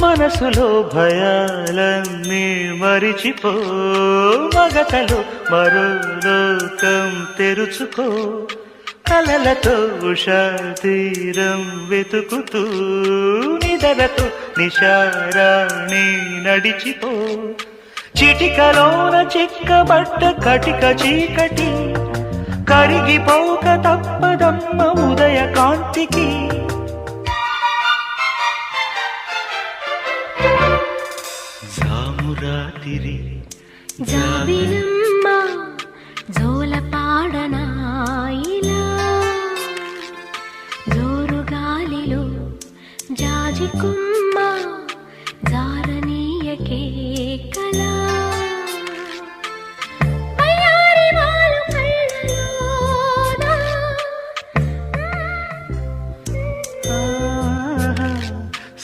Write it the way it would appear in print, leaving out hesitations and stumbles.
మనసులో భయాలన్నీ మరిచిపో, మగతలో మరో లోకం తెరుచుకో, కలలతో ఉషా తీరం వెతుకుతూ నిదరతో నిశారాణి నడిచిపో. చిటికలోన చిక్కబట్ట కటిక చీకటి కరిగిపోక తప్పదమ్మ ఉదయ కాంతికి. జామురాతిరి జాబిలమ్మ జోలపాడనాయిలా, జోరు గాలిలో జాజికుమ్మ